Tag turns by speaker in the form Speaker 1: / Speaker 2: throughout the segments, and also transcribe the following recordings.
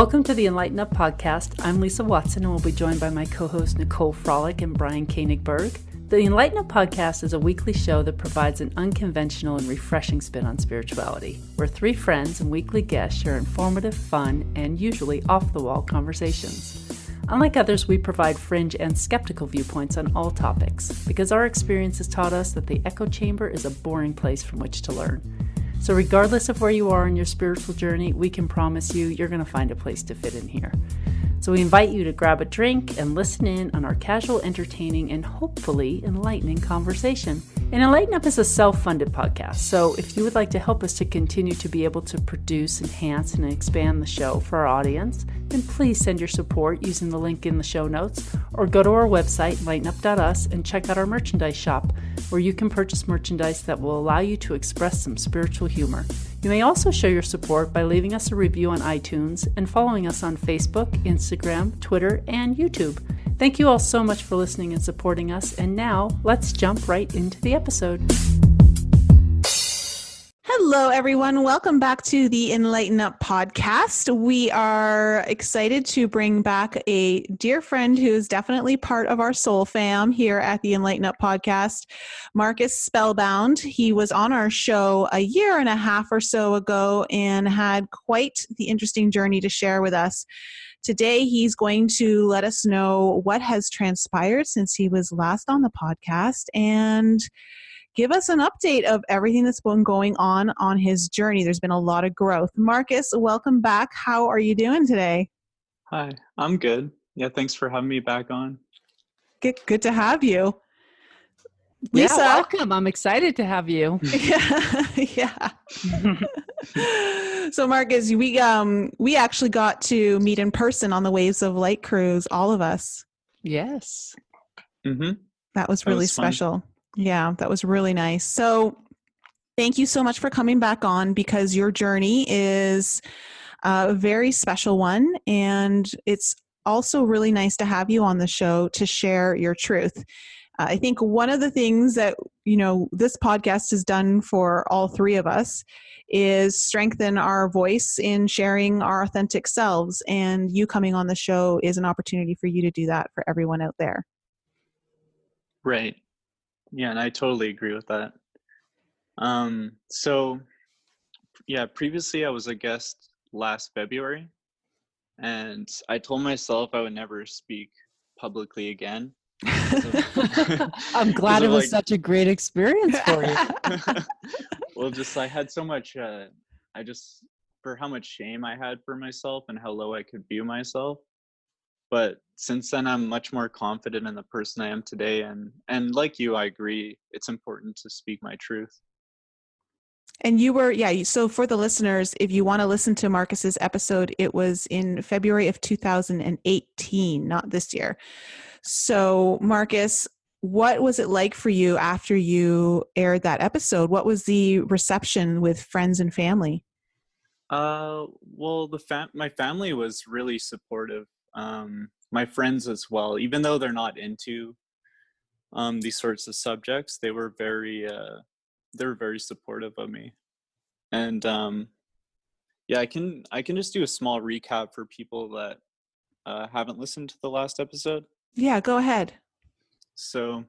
Speaker 1: Welcome to the NICOLE podcast. I'm Lisa Watson and will be joined by my co-hosts NICOLE FROLICK and Brian Koenigberg. The NICOLE podcast is a weekly show that provides an unconventional and refreshing spin on spirituality, where three friends and weekly guests share informative, fun, and usually off-the-wall conversations. Unlike others, we provide fringe and skeptical viewpoints on all topics, because our experience has taught us that the echo chamber is a boring place from which to learn. So regardless of where you are in your spiritual journey, we can promise you're going to find a place to fit in here. So we invite you to grab a drink and listen in on our casual, entertaining, and hopefully enlightening conversation. And enLIGHTenUP is a self-funded podcast, so if you would like to help us to continue to be able to produce, enhance, and expand the show for our audience, then please send your support using the link in the show notes, or go to our website, enlightenup.us, and check out our merchandise shop, where you can purchase merchandise that will allow you to express some spiritual humor. You may also show your support by leaving us a review on iTunes and following us on Facebook, Instagram, Twitter, and YouTube. Thank you all so much for listening and supporting us. And now, let's jump right into the episode.
Speaker 2: Hello, everyone. Welcome back to the enLIGHTenUP podcast. We are excited to bring back a dear friend who is definitely part of our soul fam here at the enLIGHTenUP podcast, Marcus Spellbound. He was on our show a year and a half or so ago and had quite the interesting journey to share with us. Today, he's going to let us know what has transpired since he was last on the podcast and give us an update of everything that's been going on his journey. There's been a lot of growth. Marcus, welcome back. How are you doing today?
Speaker 3: Hi, I'm good. Yeah, thanks for having me back on.
Speaker 2: Good to have you. Lisa.
Speaker 1: Yeah, welcome. I'm excited to have you.
Speaker 2: Yeah. So Marcus, we actually got to meet in person on the Waves of Light cruise, all of us.
Speaker 1: Yes.
Speaker 3: Mm-hmm.
Speaker 2: That was really special. Fun. Yeah, that was really nice. So thank you so much for coming back on, because your journey is a very special one. And it's also really nice to have you on the show to share your truth. I think one of the things that, this podcast has done for all three of us is strengthen our voice in sharing our authentic selves. And you coming on the show is an opportunity for you to do that for everyone out there.
Speaker 3: Right. Yeah, and I totally agree with that. Previously I was a guest last February, and I told myself I would never speak publicly again.
Speaker 1: I'm glad it was such a great experience for you.
Speaker 3: Well, I had so much, for how much shame I had for myself and how low I could view myself. But since then, I'm much more confident in the person I am today. And like you, I agree, it's important to speak my truth.
Speaker 2: And so for the listeners, if you want to listen to Marcus's episode, it was in February of 2018, not this year. So Marcus, what was it like for you after you aired that episode? What was the reception with friends and family?
Speaker 3: Well, my family was really supportive. My friends as well, even though they're not into these sorts of subjects, they were very supportive of me. And I can just do a small recap for people that haven't listened to the last episode.
Speaker 2: Yeah, go ahead.
Speaker 3: So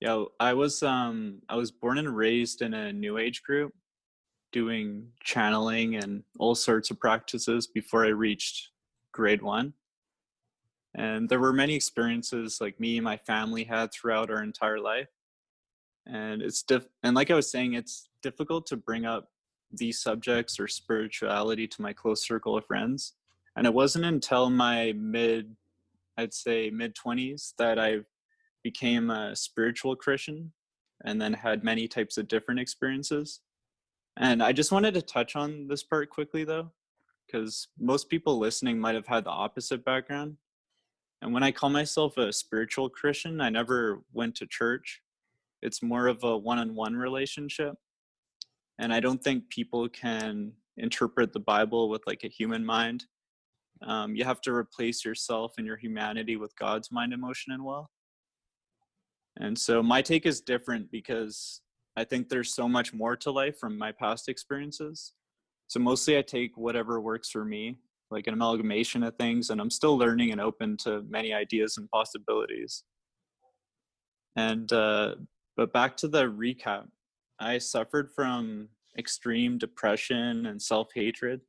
Speaker 3: I was born and raised in a New Age group, doing channeling and all sorts of practices before I reached grade 1. And there were many experiences like me and my family had throughout our entire life. And and like I was saying, it's difficult to bring up these subjects or spirituality to my close circle of friends. And it wasn't until my mid-20s that I became a spiritual Christian, and then had many types of different experiences. And I just wanted to touch on this part quickly, though, because most people listening might have had the opposite background. And when I call myself a spiritual Christian, I never went to church. It's more of a one-on-one relationship. And I don't think people can interpret the Bible with like a human mind. You have to replace yourself and your humanity with God's mind, emotion, and will. And so my take is different because I think there's so much more to life from my past experiences. So mostly I take whatever works for me. like an amalgamation of things, and I'm still learning and open to many ideas and possibilities. And but back to the recap, I suffered from extreme depression and self-hatred.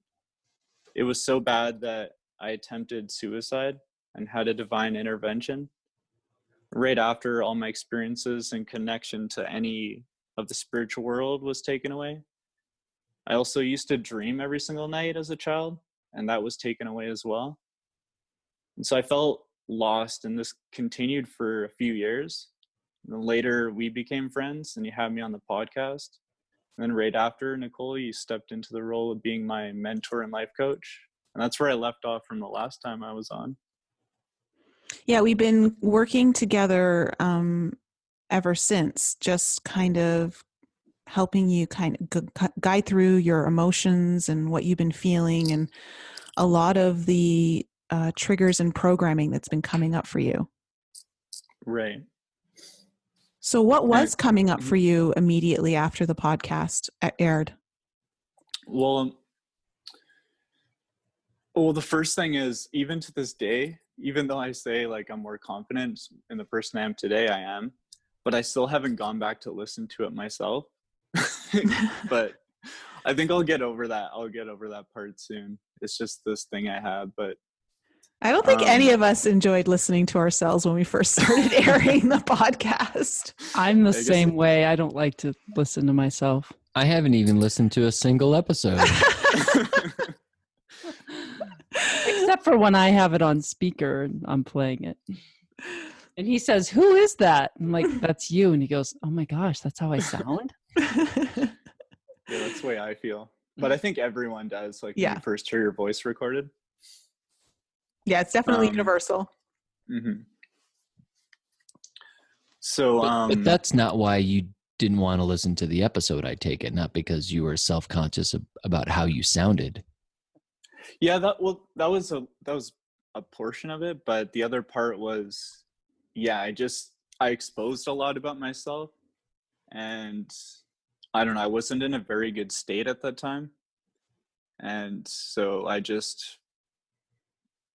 Speaker 3: It was so bad that I attempted suicide and had a divine intervention right after all my experiences and connection to any of the spiritual world was taken away. I also used to dream every single night as a child, and that was taken away as well. And so I felt lost, and this continued for a few years. And then later we became friends, and you had me on the podcast. And then right after, Nicole, you stepped into the role of being my mentor and life coach. And that's where I left off from the last time I was on.
Speaker 2: Yeah, we've been working together ever since, just kind of helping you kind of guide through your emotions and what you've been feeling, and a lot of the triggers and programming that's been coming up for you.
Speaker 3: Right.
Speaker 2: So what was coming up for you immediately after the podcast aired?
Speaker 3: Well, the first thing is, even to this day, even though I say like I'm more confident in the person I am today, I am, but I still haven't gone back to listen to it myself. But I think I'll get over that. I'll get over that part soon. It's just this thing I have, but
Speaker 2: I don't think any of us enjoyed listening to ourselves when we first started airing the podcast.
Speaker 1: I'm the same way. I don't like to listen to myself.
Speaker 4: I haven't even listened to a single episode.
Speaker 1: Except for when I have it on speaker and I'm playing it. And he says, "Who is that?" I'm like, "That's you." And he goes, "Oh my gosh, that's how I sound?"
Speaker 3: Yeah, that's the way I feel. But I think everyone does, like when you first hear your voice recorded.
Speaker 2: Yeah, it's definitely universal.
Speaker 3: Mm-hmm. So,
Speaker 4: but that's not why you didn't want to listen to the episode, I take it, not because you were self-conscious about how you sounded.
Speaker 3: Yeah, that was a portion of it, but the other part was, I exposed a lot about myself, and I don't know, I wasn't in a very good state at that time. And so I just,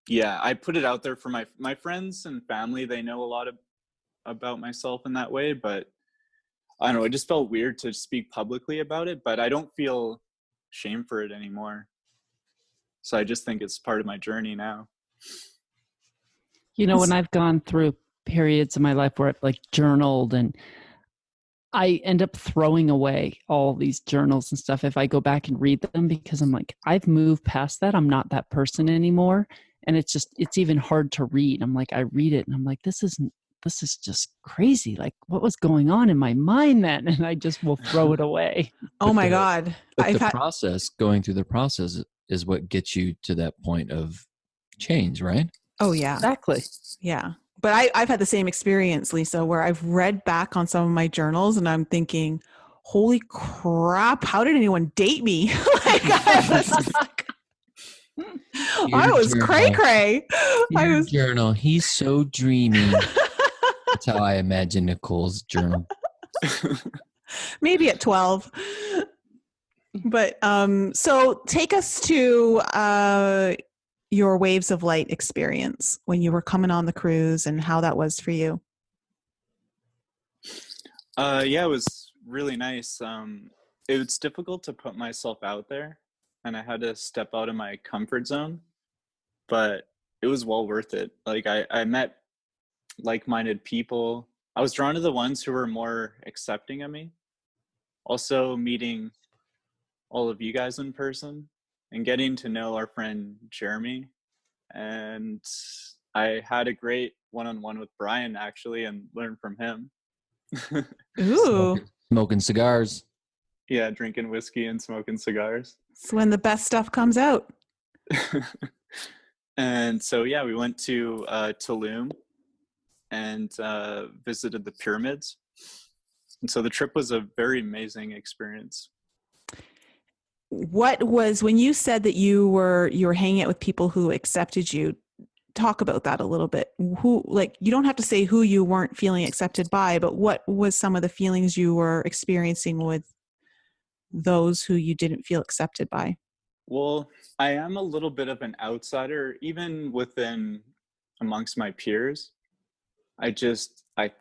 Speaker 3: I put it out there for my friends and family. They know a lot about myself in that way, but I don't know, it just felt weird to speak publicly about it, but I don't feel shame for it anymore. So I just think it's part of my journey now.
Speaker 1: You know, when I've gone through periods in my life where I've like journaled, and I end up throwing away all these journals and stuff if I go back and read them, because I'm like, I've moved past that. I'm not that person anymore. And it's even hard to read. I'm like, I read it and I'm like, this is just crazy. Like, what was going on in my mind then? And I just will throw it away.
Speaker 2: Oh my God.
Speaker 4: But going through the process is what gets you to that point of change, right?
Speaker 2: Oh yeah.
Speaker 1: Exactly.
Speaker 2: Yeah. But I've had the same experience, Lisa, where I've read back on some of my journals and I'm thinking, holy crap, how did anyone date me? I was cray-cray.
Speaker 4: Journal. He's so dreamy. That's how I imagine Nicole's journal.
Speaker 2: Maybe at 12. But so take us to your Waves of Light experience when you were coming on the cruise and how that was for you.
Speaker 3: It was really nice. It was difficult to put myself out there, and I had to step out of my comfort zone, but it was well worth it. Like I met like-minded people. I was drawn to the ones who were more accepting of me. Also meeting all of you guys in person and getting to know our friend Jeremy. And I had a great one-on-one with Brian actually, and learned from him.
Speaker 2: Ooh.
Speaker 4: Smoking cigars.
Speaker 3: Yeah, drinking whiskey and smoking cigars.
Speaker 2: It's when the best stuff comes out.
Speaker 3: And so, we went to Tulum and visited the pyramids. And so the trip was a very amazing experience.
Speaker 2: What was, when you said that you were hanging out with people who accepted you, talk about that a little bit. Who, like, you don't have to say who you weren't feeling accepted by, but what was some of the feelings you were experiencing with those who you didn't feel accepted by?
Speaker 3: Well, I am a little bit of an outsider, even amongst my peers. I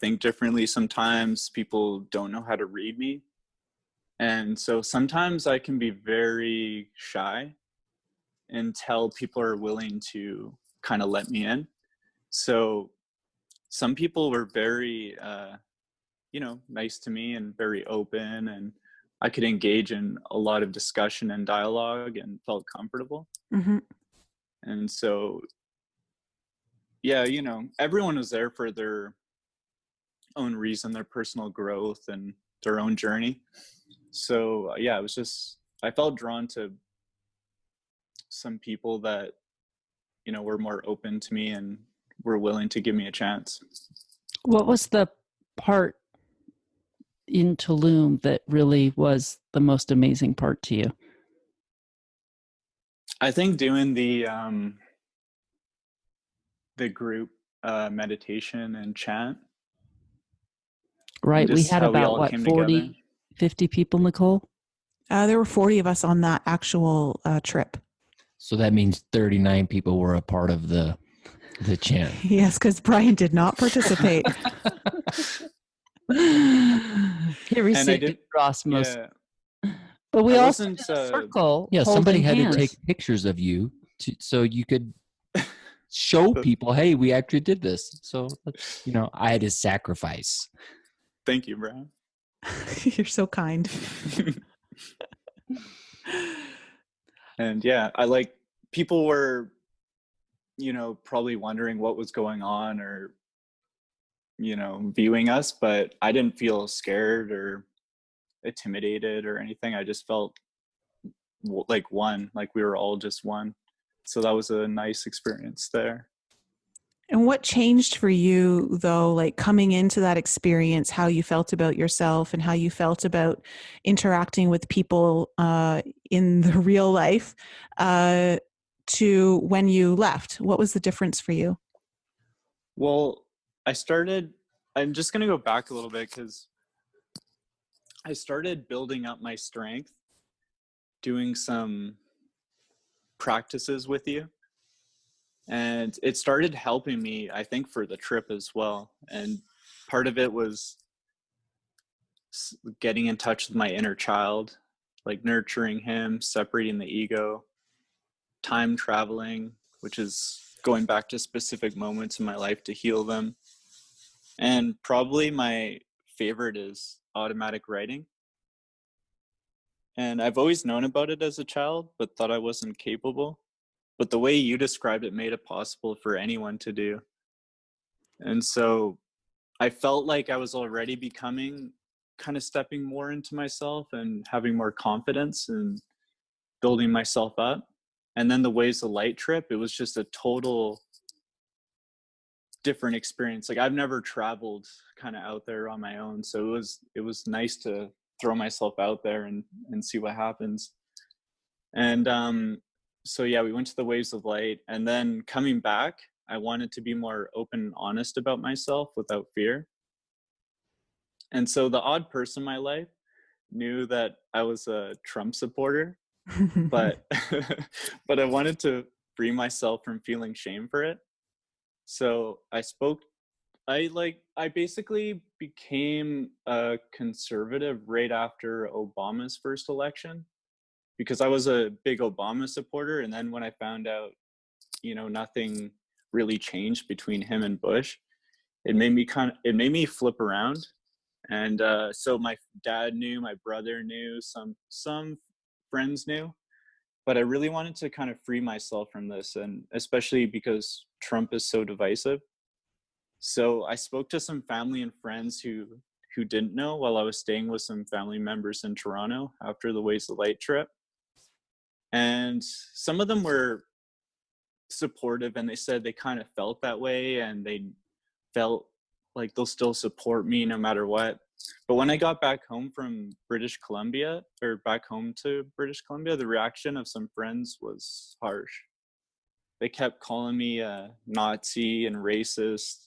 Speaker 3: think differently sometimes. People don't know how to read me. And so sometimes I can be very shy until people are willing to kind of let me in. So some people were very, nice to me and very open, and I could engage in a lot of discussion and dialogue and felt comfortable.
Speaker 2: Mm-hmm.
Speaker 3: And so, yeah, everyone was there for their own reason, their personal growth and their own journey. So, yeah, I felt drawn to some people that, were more open to me and were willing to give me a chance.
Speaker 1: What was the part in Tulum that really was the most amazing part to you?
Speaker 3: I think doing the group meditation and chant.
Speaker 1: Right.
Speaker 3: And
Speaker 1: We
Speaker 3: just
Speaker 1: had
Speaker 3: how we
Speaker 1: about,
Speaker 3: all came
Speaker 1: 40,
Speaker 3: together.
Speaker 1: 50 people, Nicole?
Speaker 2: There were 40 of us on that actual trip.
Speaker 4: So that means 39 people were a part of the chant.
Speaker 2: Yes, because Brian did not participate.
Speaker 1: He received a cross most.
Speaker 3: Yeah,
Speaker 1: But we
Speaker 3: I
Speaker 1: also
Speaker 3: wasn't,
Speaker 1: did a circle.
Speaker 4: Yeah, somebody had
Speaker 1: hands.
Speaker 4: to take pictures of you so you could show people, hey, we actually did this. So, I had to sacrifice.
Speaker 3: Thank you, Brian.
Speaker 2: You're so kind.
Speaker 3: And yeah, people were, probably wondering what was going on or, viewing us, but I didn't feel scared or intimidated or anything. I just felt like one, like we were all just one. So that was a nice experience there.
Speaker 2: And what changed for you, though, like coming into that experience, how you felt about yourself and how you felt about interacting with people in the real life to when you left? What was the difference for you?
Speaker 3: Well, I'm just going to go back a little bit because I started building up my strength, doing some practices with you. And it started helping me, I think, for the trip as well. And part of it was getting in touch with my inner child, like nurturing him, separating the ego, time traveling, which is going back to specific moments in my life to heal them. And probably my favorite is automatic writing. And I've always known about it as a child, but thought I wasn't capable. But the way you described it made it possible for anyone to do. And so I felt like I was already becoming kind of stepping more into myself and having more confidence and building myself up. And then the Waves of Light trip, it was just a total different experience. Like I've never traveled kind of out there on my own. So it was nice to throw myself out there and see what happens. And so yeah, we went to the Waves of Light, and then coming back, I wanted to be more open and honest about myself without fear. And so the odd person in my life knew that I was a Trump supporter, but but I wanted to free myself from feeling shame for it. So I basically became a conservative right after Obama's first election, because I was a big Obama supporter. And then when I found out, nothing really changed between him and Bush, it made me flip around. And so my dad knew, my brother knew, some friends knew, but I really wanted to kind of free myself from this, and especially because Trump is so divisive. So I spoke to some family and friends who didn't know while I was staying with some family members in Toronto after the Waves of Light trip. And some of them were supportive, and they said they kind of felt that way, and they felt like they'll still support me no matter what. But when I got back home from British Columbia, or back home to British Columbia, the reaction of some friends was harsh. They kept calling me a Nazi and racist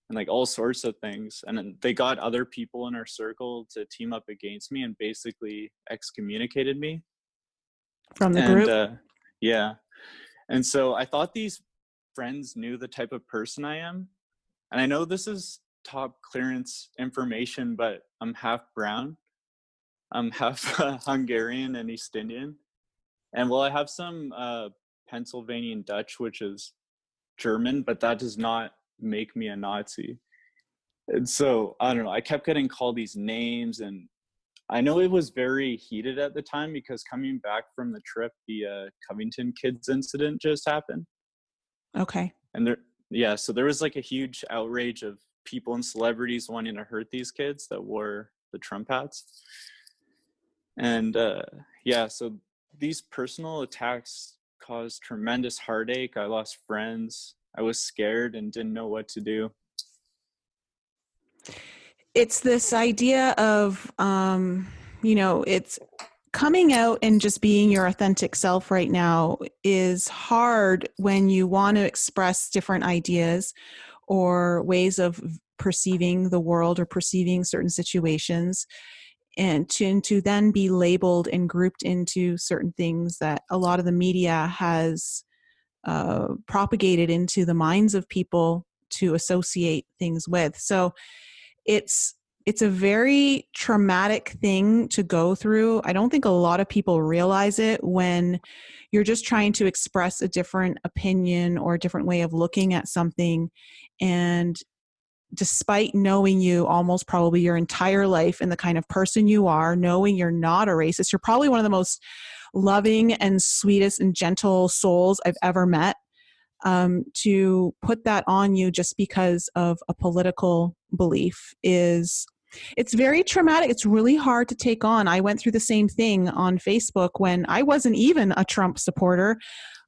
Speaker 3: and like all sorts of things. And then they got other people in our circle to team up against me and basically excommunicated me.
Speaker 2: From the
Speaker 3: And
Speaker 2: group?
Speaker 3: yeah. And so I thought these friends knew the type of person I am. And I know this is top clearance information, but I'm half brown. I'm half Hungarian and East Indian. And well, I have some Pennsylvanian Dutch, which is German, but that does not make me a Nazi. And so I don't know, I kept getting called these names, and I know it was very heated at the time because coming back from the trip, the Covington kids incident just happened.
Speaker 2: Okay.
Speaker 3: And so there was like a huge outrage of people and celebrities wanting to hurt these kids that wore the Trump hats. And so these personal attacks caused tremendous heartache. I lost friends. I was scared and didn't know what to do.
Speaker 2: It's this idea of, it's coming out and just being your authentic self right now is hard when you want to express different ideas or ways of perceiving the world or perceiving certain situations, and to then be labeled and grouped into certain things that a lot of the media has propagated into the minds of people to associate things with. So it's a very traumatic thing to go through. I don't think a lot of people realize it when you're just trying to express a different opinion or a different way of looking at something. And despite knowing you almost probably your entire life and the kind of person you are, knowing you're not a racist, you're probably one of the most loving and sweetest and gentle souls I've ever met. To put that on you just because of a political belief it's very traumatic. It's really hard to take on. I went through the same thing on Facebook when I wasn't even a Trump supporter.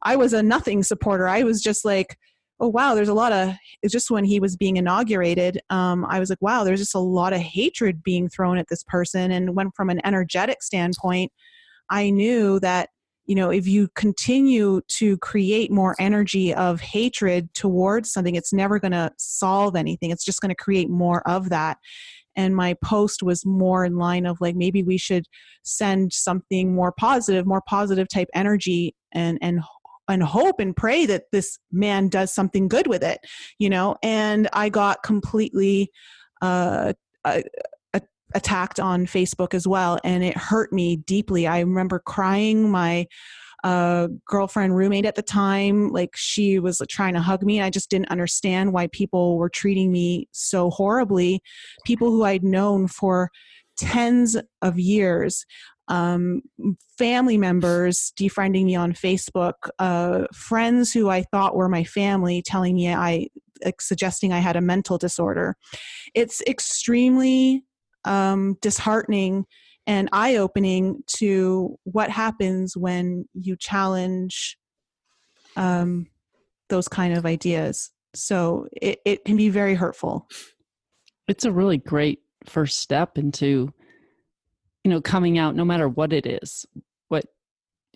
Speaker 2: I was a nothing supporter. I was just like, oh, wow, it's just when he was being inaugurated, I was like, wow, there's just a lot of hatred being thrown at this person. And when from an energetic standpoint, I knew that, if you continue to create more energy of hatred towards something, it's never going to solve anything. It's just going to create more of that. And my post was more in line of like, maybe we should send something more positive type energy and hope and pray that this man does something good with it, and I got completely attacked on Facebook as well. And it hurt me deeply. I remember crying. My girlfriend, roommate at the time, like she was trying to hug me. And I just didn't understand why people were treating me so horribly. People who I'd known for tens of years, family members defriending me on Facebook, friends who I thought were my family telling me suggesting I had a mental disorder. It's extremely disheartening and eye-opening to what happens when you challenge those kind of ideas. So it can be very hurtful.
Speaker 1: It's a really great first step into, coming out, no matter what it is. What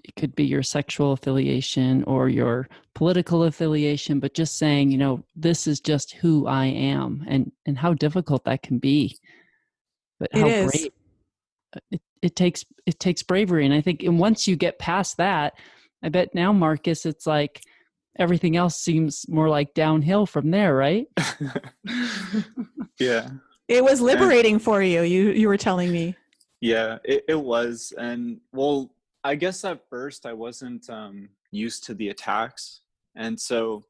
Speaker 1: it could be your sexual affiliation or your political affiliation, but just saying, this is just who I am, and how difficult that can be. But how great it takes bravery. And I think once you get past that, I bet now, Marcus, it's like everything else seems more like downhill from there, right?
Speaker 3: Yeah.
Speaker 2: It was liberating for you. You were telling me.
Speaker 3: Yeah, it was. And well, I guess at first I wasn't used to the attacks. And so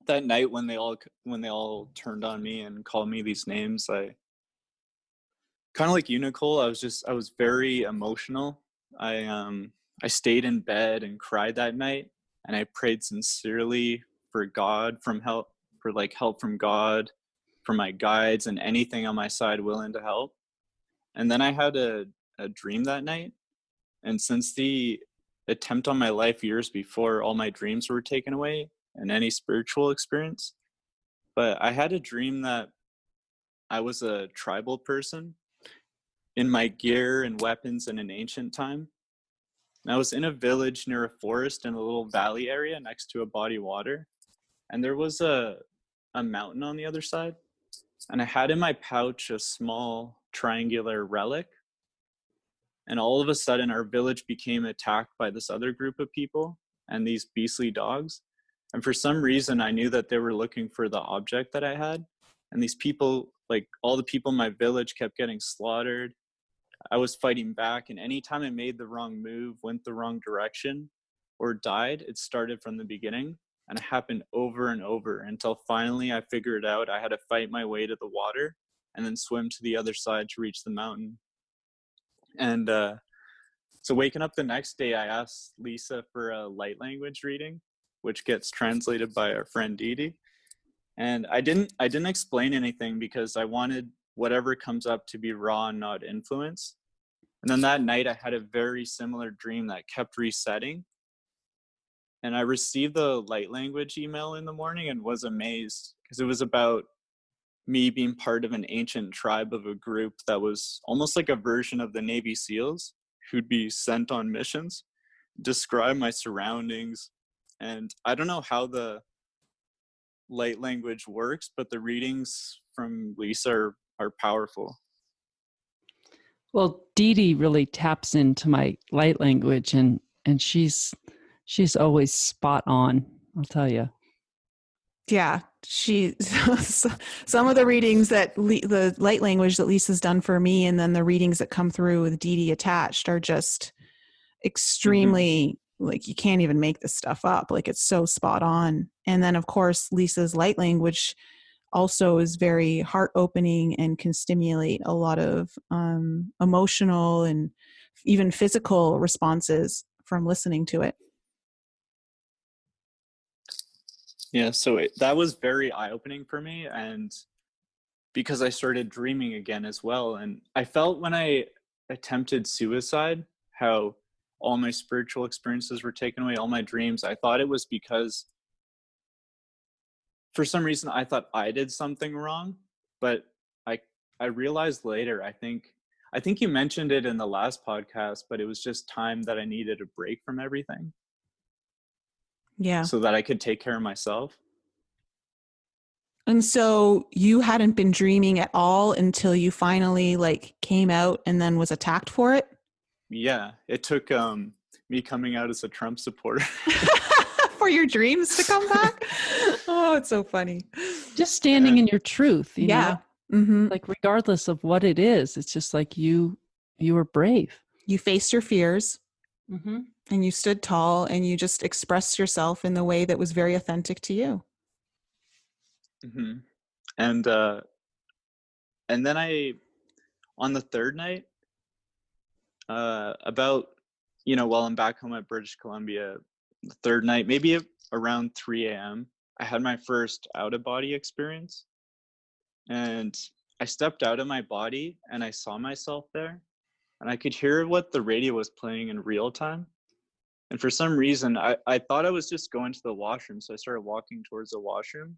Speaker 3: that night when they all turned on me and called me these names, I kind of like you, NICOLE, I was very emotional. I stayed in bed and cried that night, and I prayed sincerely for God, help from God, for my guides and anything on my side willing to help. And then I had a dream that night. And since the attempt on my life years before, all my dreams were taken away and any spiritual experience. But I had a dream that I was a tribal person in my gear and weapons in an ancient time. And I was in a village near a forest in a little valley area next to a body of water. And there was a mountain on the other side. And I had in my pouch a small triangular relic. And all of a sudden, our village became attacked by this other group of people and these beastly dogs. And for some reason, I knew that they were looking for the object that I had. And these people, like all the people in my village, kept getting slaughtered. I was fighting back. And anytime I made the wrong move, went the wrong direction, or died, it started from the beginning. And it happened over and over until finally I figured out I had to fight my way to the water and then swim to the other side to reach the mountain. And so waking up the next day, I asked Lisa for a light language reading, which gets translated by our friend Dee. And I didn't explain anything because I wanted whatever comes up to be raw and not influenced. And then that night I had a very similar dream that kept resetting. And I received the light language email in the morning and was amazed because it was about me being part of an ancient tribe of a group that was almost like a version of the Navy SEALs who'd be sent on missions, describe my surroundings. And I don't know how the light language works, but the readings from Lisa are powerful.
Speaker 1: Well, Dee really taps into my light language, and she's always spot on, I'll tell you.
Speaker 2: Yeah, some of the readings that the light language that Lisa's done for me, and then the readings that come through with Dee attached are just extremely, like, you can't even make this stuff up. Like, it's so spot on. And then of course Lisa's light language also is very heart opening and can stimulate a lot of emotional and even physical responses from listening to it.
Speaker 3: Yeah, so that was very eye-opening for me, and because I started dreaming again as well. And I felt when I attempted suicide, how all my spiritual experiences were taken away, all my dreams. I thought it was because for some reason I thought I did something wrong, but I realized later, I think you mentioned it in the last podcast, but it was just time that I needed a break from everything.
Speaker 2: Yeah.
Speaker 3: So that I could take care of myself.
Speaker 2: And so you hadn't been dreaming at all until you finally came out and then was attacked for it?
Speaker 3: Yeah, it took me coming out as a Trump supporter.
Speaker 2: For your dreams to come back? Oh, it's so funny.
Speaker 1: Just standing in your truth, you know?
Speaker 2: Mm-hmm.
Speaker 1: Like, regardless of what it is, it's just like you were brave.
Speaker 2: You faced your fears.
Speaker 1: Mm-hmm.
Speaker 2: And you stood tall and you just expressed yourself in the way that was very authentic to you.
Speaker 3: Mm-hmm. And then on the third night, while I'm back home at British Columbia, the third night, maybe around 3 a.m., I had my first out-of-body experience. And I stepped out of my body and I saw myself there. And I could hear what the radio was playing in real time. And for some reason, I thought I was just going to the washroom. So I started walking towards the washroom.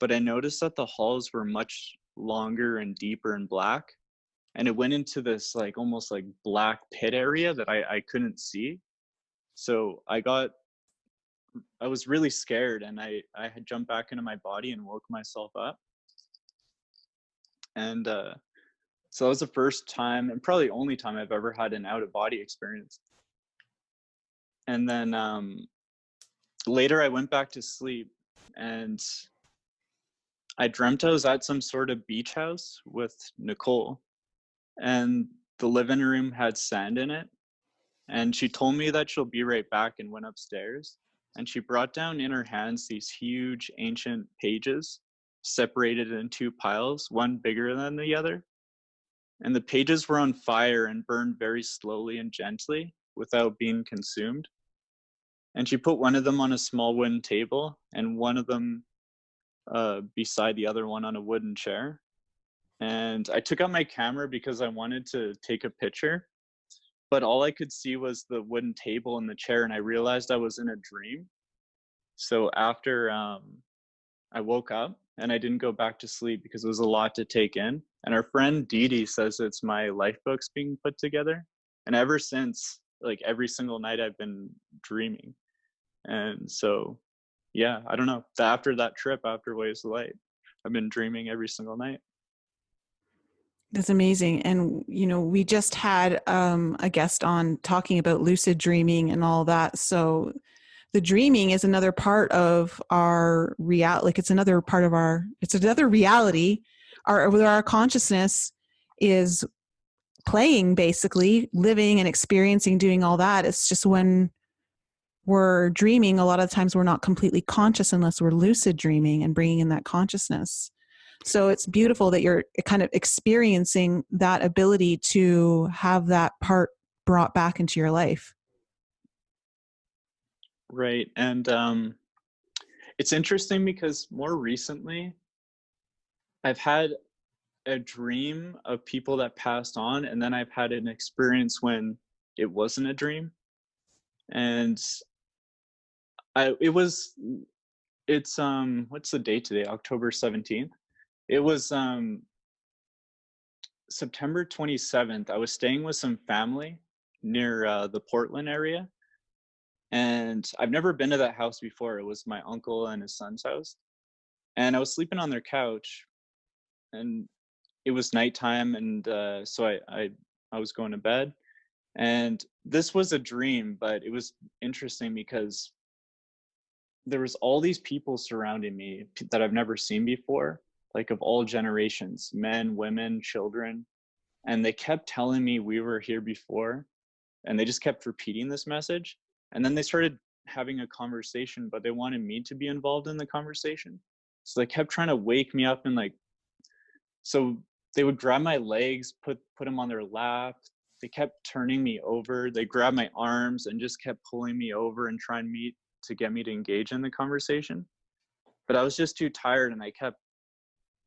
Speaker 3: But I noticed that the halls were much longer and deeper and black. And it went into this almost black pit area that I couldn't see. So I was really scared, and I had jumped back into my body and woke myself up. And so that was the first time, and probably only time I've ever had an out-of-body experience. And then later I went back to sleep, and I dreamt I was at some sort of beach house with NICOLE, and the living room had sand in it. And she told me that she'll be right back and went upstairs. And she brought down in her hands these huge ancient pages, separated in two piles, one bigger than the other. And the pages were on fire and burned very slowly and gently without being consumed. And she put one of them on a small wooden table and one of them beside the other one on a wooden chair. And I took out my camera because I wanted to take a picture, but all I could see was the wooden table and the chair, and I realized I was in a dream. So after I woke up, and I didn't go back to sleep because it was a lot to take in. And our friend Dee says it's my life books being put together. And ever since, every single night I've been dreaming. And so, yeah, I don't know. After that trip, after Waves of Light, I've been dreaming every single night.
Speaker 2: That's amazing. And, we just had a guest on talking about lucid dreaming and all that. So the dreaming is another part of our it's another part of it's another reality. Our consciousness is playing, basically living and experiencing, doing all that. It's just when we're dreaming, a lot of times we're not completely conscious unless we're lucid dreaming and bringing in that consciousness. So it's beautiful that you're kind of experiencing that ability to have that part brought back into your life.
Speaker 3: Right. And it's interesting because more recently, I've had a dream of people that passed on, and then I've had an experience when it wasn't a dream. And it's what's the date today? October 17th. It was September 27th. I was staying with some family near the Portland area. And I've never been to that house before. It was my uncle and his son's house. And I was sleeping on their couch, and it was nighttime. And so I was going to bed. And this was a dream, but it was interesting because there was all these people surrounding me that I've never seen before, like of all generations, men, women, children. And they kept telling me we were here before. And they just kept repeating this message. And then they started having a conversation, but they wanted me to be involved in the conversation. So they kept trying to wake me up, and so they would grab my legs, put them on their lap. They kept turning me over. They grabbed my arms and just kept pulling me over and trying to get me to engage in the conversation. But I was just too tired, and I kept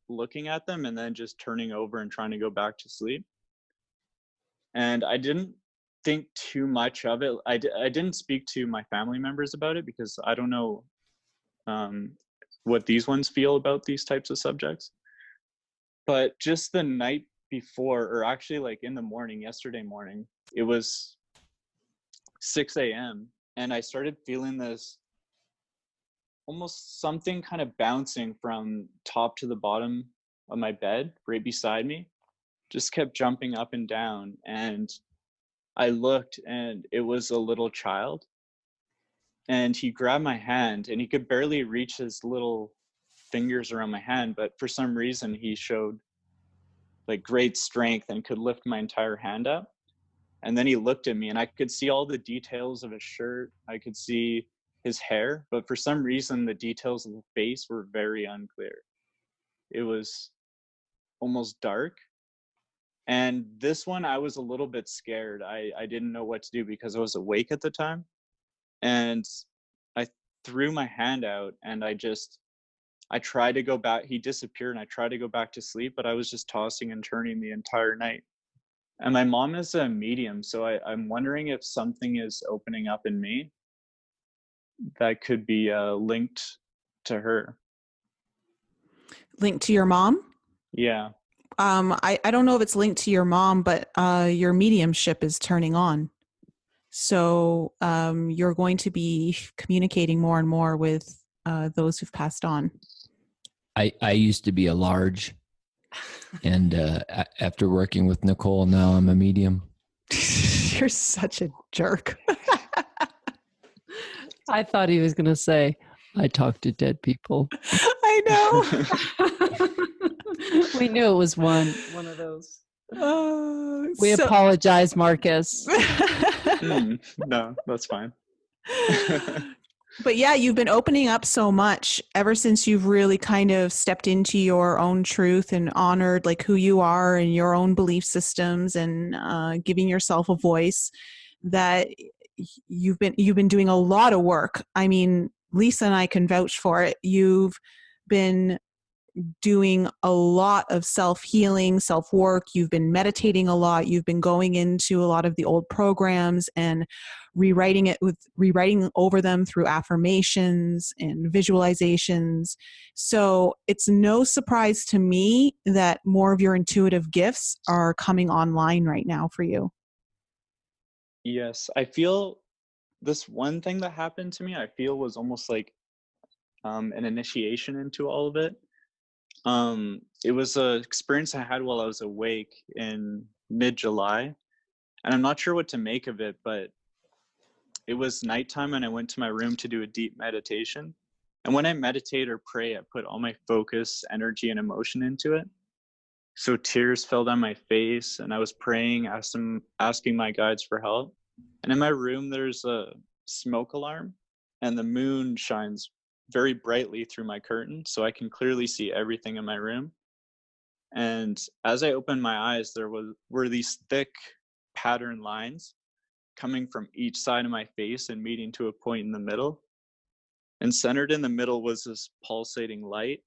Speaker 3: looking at them and then just turning over and trying to go back to sleep. And I didn't think too much of it. I didn't speak to my family members about it because I don't know what these ones feel about these types of subjects. But just the night before, or actually like in the morning, yesterday morning, it was 6 a.m. and I started feeling this almost something kind of bouncing from top to the bottom of my bed right beside me, just kept jumping up and down. And I looked, and it was a little child, and he grabbed my hand, and he could barely reach his little fingers around my hand, but for some reason he showed like great strength and could lift my entire hand up. And then he looked at me, and I could see all the details of his shirt. I could see his hair, but for some reason the details of the face were very unclear. It was almost dark. And this one, I was a little bit scared. I didn't know what to do because I was awake at the time. And I threw my hand out, and I tried to go back. He disappeared, and I tried to go back to sleep, but I was just tossing and turning the entire night. And my mom is a medium, so I'm wondering if something is opening up in me that could be linked to her.
Speaker 2: Linked to your mom?
Speaker 3: Yeah.
Speaker 2: I don't know if it's linked to your mom, but your mediumship is turning on. So you're going to be communicating more and more with those who've passed on.
Speaker 4: I used to be a large, and after working with Nicole, now I'm a medium.
Speaker 2: You're such a jerk.
Speaker 1: I thought he was going to say, I talk to dead people.
Speaker 2: I know.
Speaker 1: We knew it was one of those. We apologize, Marcus.
Speaker 3: No, that's fine.
Speaker 2: But yeah, you've been opening up so much ever since you've really kind of stepped into your own truth and honored like who you are and your own belief systems, and giving yourself a voice, that you've been doing a lot of work. I mean, Lisa and I can vouch for it. You've been doing a lot of self-healing, self-work. You've been meditating a lot. You've been going into a lot of the old programs and rewriting over them through affirmations and visualizations. So it's no surprise to me that more of your intuitive gifts are coming online right now for you.
Speaker 3: Yes, I feel this one thing that happened to me, I feel was almost like an initiation into all of it. It was a experience I had while I was awake in mid-July, and I'm not sure what to make of it, but it was nighttime and I went to my room to do a deep meditation. And when I meditate or pray, I put all my focus, energy, and emotion into it. So tears fell down my face, and I was praying, asking my guides for help. And in my room, there's a smoke alarm, and the moon shines very brightly through my curtain, so I can clearly see everything in my room. And as I opened my eyes, were these thick pattern lines coming from each side of my face and meeting to a point in the middle. And centered in the middle was this pulsating light.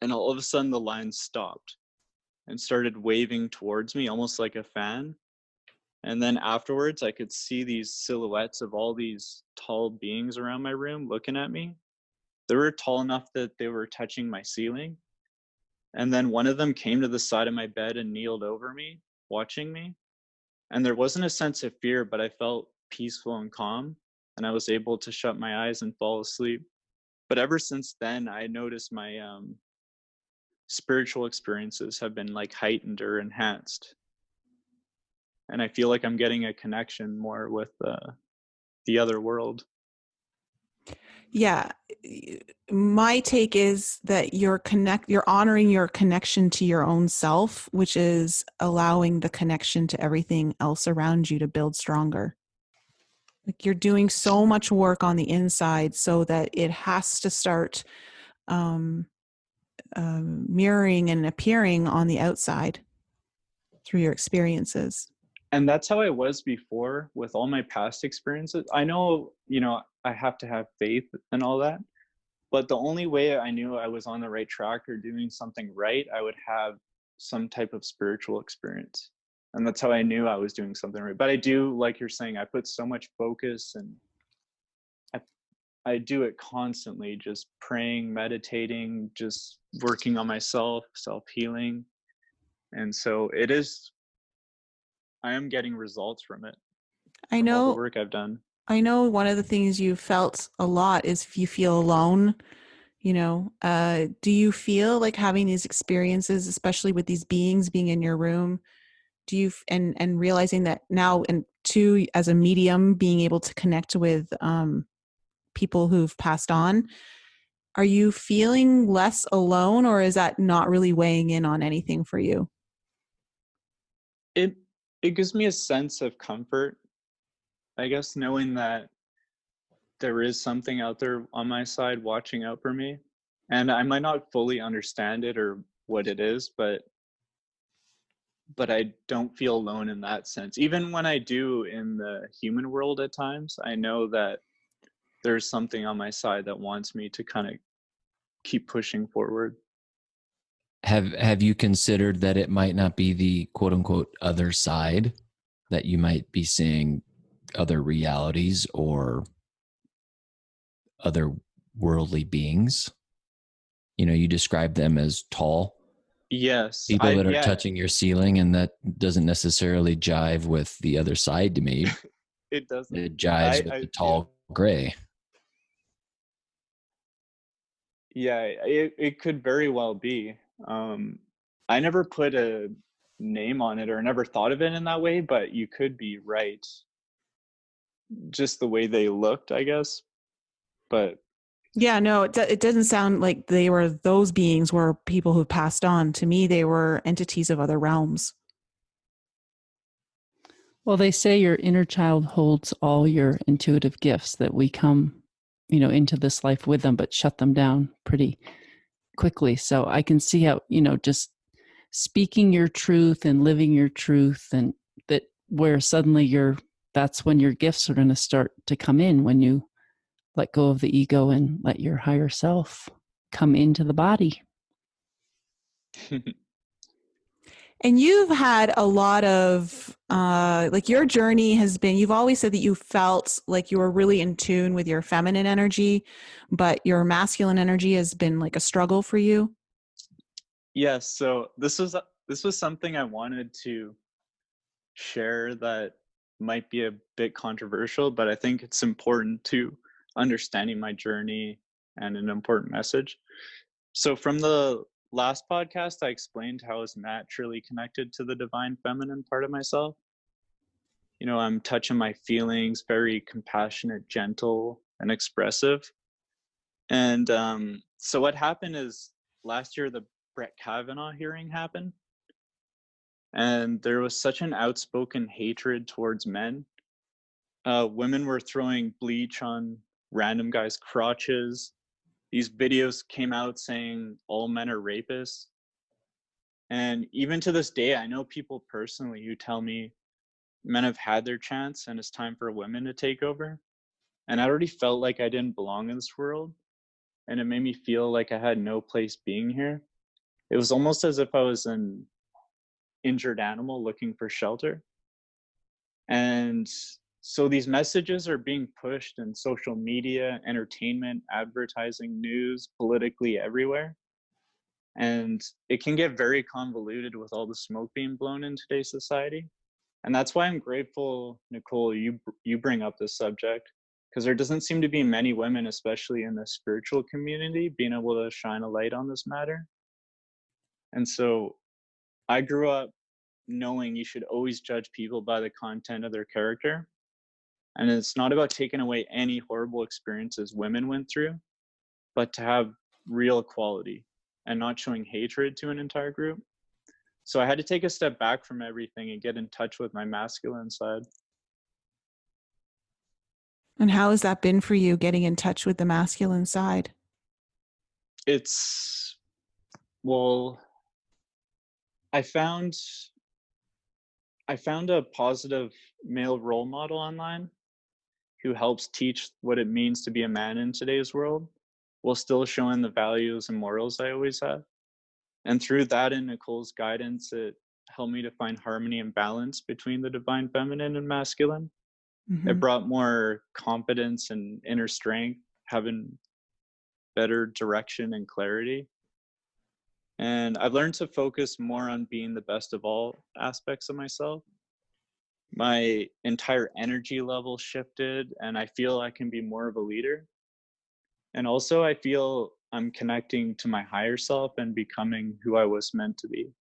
Speaker 3: And all of a sudden, the lines stopped and started waving towards me, almost like a fan. And then afterwards, I could see these silhouettes of all these tall beings around my room looking at me. They were tall enough that they were touching my ceiling. And then one of them came to the side of my bed and kneeled over me, watching me. And there wasn't a sense of fear, but I felt peaceful and calm. And I was able to shut my eyes and fall asleep. But ever since then, I noticed my spiritual experiences have been like heightened or enhanced. And I feel like I'm getting a connection more with the other world.
Speaker 2: Yeah. My take is that you're honoring your connection to your own self, which is allowing the connection to everything else around you to build stronger. Like you're doing so much work on the inside so that it has to start mirroring and appearing on the outside through your experiences.
Speaker 3: And that's how I was before with all my past experiences. I know, I have to have faith and all that, but the only way I knew I was on the right track or doing something right, I would have some type of spiritual experience. And that's how I knew I was doing something right. But I do, like you're saying, I put so much focus and I do it constantly, just praying, meditating, just working on myself, self-healing. And so I am getting results from it.
Speaker 2: I
Speaker 3: from all
Speaker 2: know
Speaker 3: the work I've done.
Speaker 2: I know one of the things you felt a lot is if you feel alone, do you feel like having these experiences, especially with these beings being in your room, do you, and realizing that now, and two, as a medium, being able to connect with people who've passed on, are you feeling less alone, or is that not really weighing in on anything for you?
Speaker 3: It gives me a sense of comfort, I guess, knowing that there is something out there on my side watching out for me. And I might not fully understand it or what it is, but I don't feel alone in that sense. Even when I do in the human world at times, I know that there's something on my side that wants me to kind of keep pushing forward.
Speaker 4: Have you considered that it might not be the quote unquote other side, that you might be seeing other realities or other worldly beings? You describe them as tall
Speaker 3: Yes,
Speaker 4: people that are touching your ceiling, and that doesn't necessarily jive with the other side to me.
Speaker 3: It doesn't.
Speaker 4: It jives with the tall gray.
Speaker 3: Yeah, it could very well be. I never put a name on it or never thought of it in that way, but you could be right. Just the way they looked, I guess. But
Speaker 2: yeah, no, it doesn't sound like those beings were people who passed on. To me, they were entities of other realms.
Speaker 1: Well, they say your inner child holds all your intuitive gifts, that we come, into this life with them, but shut them down pretty quickly. So I can see how, just speaking your truth and living your truth, and that where suddenly that's when your gifts are going to start to come in, when you let go of the ego and let your higher self come into the body.
Speaker 2: And you've had a lot of, your journey has been, you've always said that you felt like you were really in tune with your feminine energy, but your masculine energy has been like a struggle for you.
Speaker 3: Yes. So this was something I wanted to share that might be a bit controversial, but I think it's important to understanding my journey and an important message. So from the last podcast, I explained how I was naturally connected to the divine feminine part of myself. You know, I'm touching my feelings, very compassionate, gentle, and expressive. And so what happened is last year, the Brett Kavanaugh hearing happened. And there was such an outspoken hatred towards men. Women were throwing bleach on random guys' crotches. These videos came out saying all men are rapists. And even to this day, I know people personally who tell me men have had their chance and it's time for women to take over. And I already felt like I didn't belong in this world. And it made me feel like I had no place being here. It was almost as if I was an injured animal looking for shelter. And so these messages are being pushed in social media, entertainment, advertising, news, politically everywhere. And it can get very convoluted with all the smoke being blown in today's society. And that's why I'm grateful, Nicole, you bring up this subject, because there doesn't seem to be many women, especially in the spiritual community, being able to shine a light on this matter. And so I grew up knowing you should always judge people by the content of their character. And it's not about taking away any horrible experiences women went through, but to have real equality and not showing hatred to an entire group. So I had to take a step back from everything and get in touch with my masculine side.
Speaker 2: And how has that been for you, getting in touch with the masculine side?
Speaker 3: Well, I found a positive male role model online who helps teach what it means to be a man in today's world, while still showing the values and morals I always had. And through that and Nicole's guidance, it helped me to find harmony and balance between the divine feminine and masculine. Mm-hmm. It brought more confidence and inner strength, having better direction and clarity. And I've learned to focus more on being the best of all aspects of myself. My entire energy level shifted, and I feel I can be more of a leader. And also I feel I'm connecting to my higher self and becoming who I was meant to be.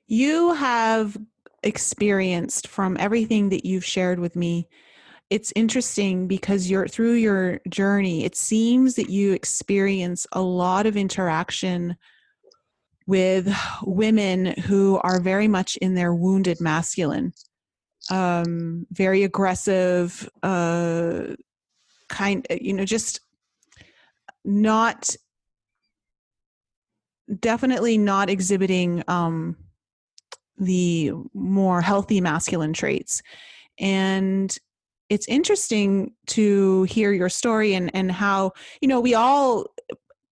Speaker 2: You have experienced, from everything that you've shared with me, it's interesting because through your journey, it seems that you experience a lot of interaction with women who are very much in their wounded masculine, very aggressive, just definitely not exhibiting the more healthy masculine traits. And it's interesting to hear your story and how, we all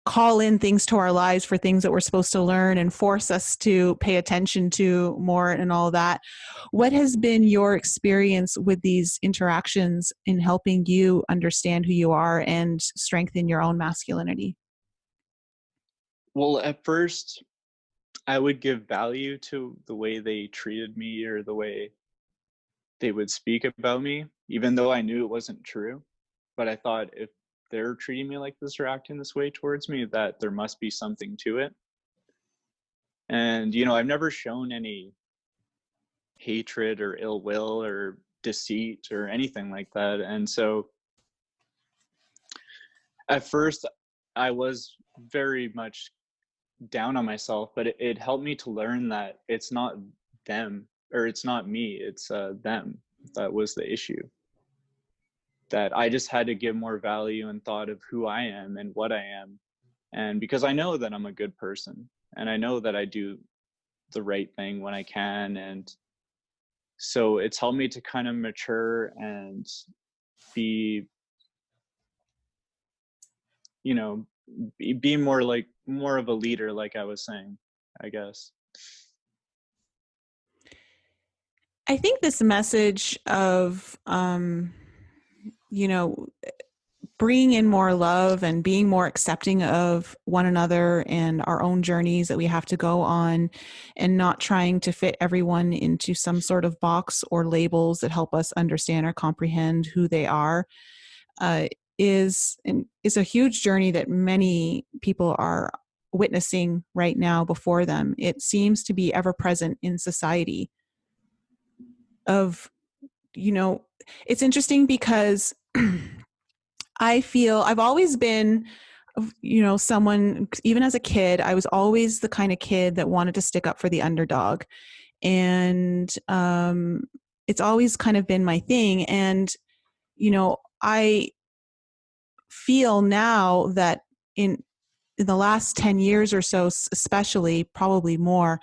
Speaker 2: call in things to our lives for things that we're supposed to learn and force us to pay attention to more and all that. What has been your experience with these interactions in helping you understand who you are and strengthen your own masculinity?
Speaker 3: Well, at first, I would give value to the way they treated me or the way they would speak about me, even though I knew it wasn't true. But I thought, if they're treating me like this or acting this way towards me, that there must be something to it. And, I've never shown any hatred or ill will or deceit or anything like that. And so at first I was very much down on myself, but it helped me to learn that it's not them, or it's not me, it's them that was the issue. That I just had to give more value and thought of who I am and what I am. And because I know that I'm a good person, and I know that I do the right thing when I can. And so it's helped me to kind of mature and be, be more of a leader, like I was saying, I guess.
Speaker 2: I think this message of, bringing in more love and being more accepting of one another and our own journeys that we have to go on, and not trying to fit everyone into some sort of box or labels that help us understand or comprehend who they are. is a huge journey that many people are witnessing right now before them. It seems to be ever present in society. It's interesting because I feel I've always been, someone, even as a kid, I was always the kind of kid that wanted to stick up for the underdog. And it's always kind of been my thing. And, I feel now that in the last 10 years or so, especially, probably more,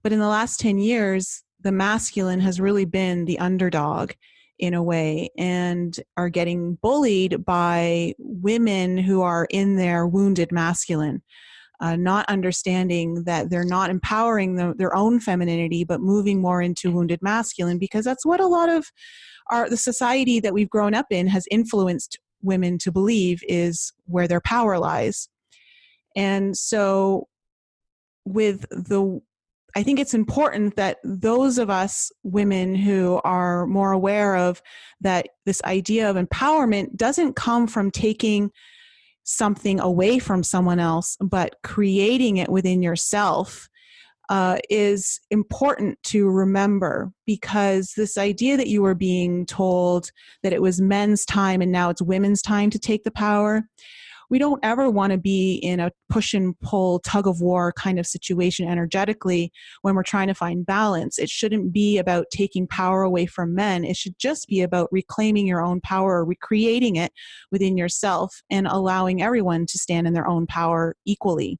Speaker 2: but in the last 10 years, the masculine has really been the underdog in a way, and are getting bullied by women who are in their wounded masculine, not understanding that they're not empowering their own femininity, but moving more into wounded masculine, because that's what a lot of the society that we've grown up in has influenced women to believe is where their power lies. And so I think it's important that those of us women who are more aware of that, this idea of empowerment doesn't come from taking something away from someone else, but creating it within yourself, is important to remember, because this idea that you were being told that it was men's time and now it's women's time to take the power, we don't ever want to be in a push and pull, tug of war kind of situation energetically when we're trying to find balance. It shouldn't be about taking power away from men. It should just be about reclaiming your own power, or recreating it within yourself, and allowing everyone to stand in their own power equally.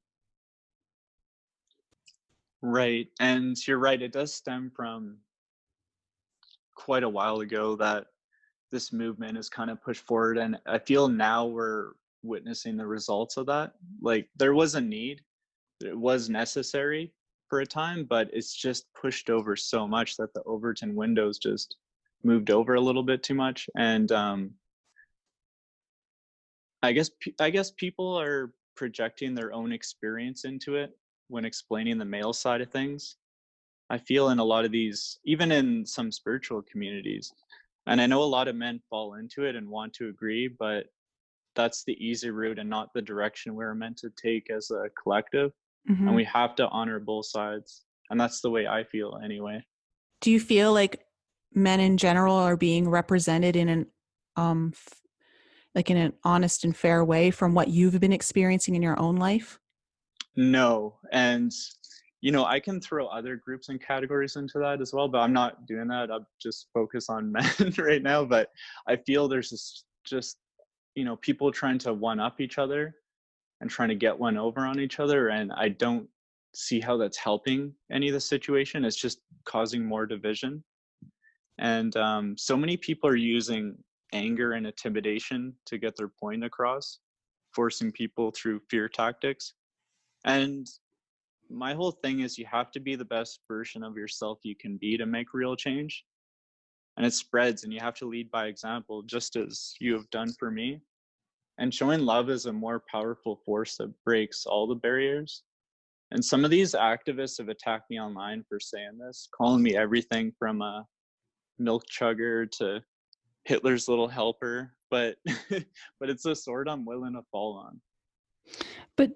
Speaker 3: Right. And you're right. It does stem from quite a while ago that this movement is kind of pushed forward. And I feel now we're witnessing the results of that. Like, there was a need, it was necessary for a time, but it's just pushed over so much that the Overton windows just moved over a little bit too much. And I guess people are projecting their own experience into it when explaining the male side of things. I feel in a lot of these, even in some spiritual communities, and I know a lot of men fall into it and want to agree, but that's the easy route and not the direction we're meant to take as a collective.
Speaker 2: Mm-hmm.
Speaker 3: And we have to honor both sides. And that's the way I feel anyway.
Speaker 2: Do you feel like men in general are being represented in an in an honest and fair way from what you've been experiencing in your own life?
Speaker 3: No. And I can throw other groups and categories into that as well, but I'm not doing that. I'm just focused on men right now. But I feel there's just people trying to one up each other and trying to get one over on each other. And I don't see how that's helping any of the situation. It's just causing more division. And so many people are using anger and intimidation to get their point across, forcing people through fear tactics. And my whole thing is, you have to be the best version of yourself you can be to make real change. And it spreads, and you have to lead by example, just as you have done for me. And showing love is a more powerful force that breaks all the barriers. And some of these activists have attacked me online for saying this, calling me everything from a milk chugger to Hitler's little helper. But but it's a sword I'm willing to fall on.
Speaker 1: But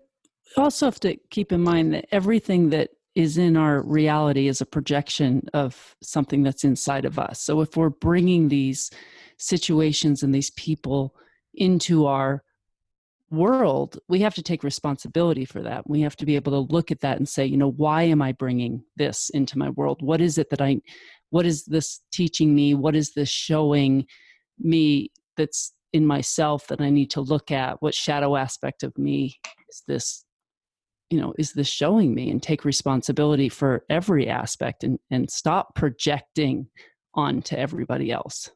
Speaker 1: also have to keep in mind that everything that is in our reality is a projection of something that's inside of us. So if we're bringing these situations and these people into our world, we have to take responsibility for that. We have to be able to look at that and say, why am I bringing this into my world? What is it what is this teaching me? What is this showing me that's in myself that I need to look at? What shadow aspect of me is this showing me? And take responsibility for every aspect, and stop projecting onto everybody else.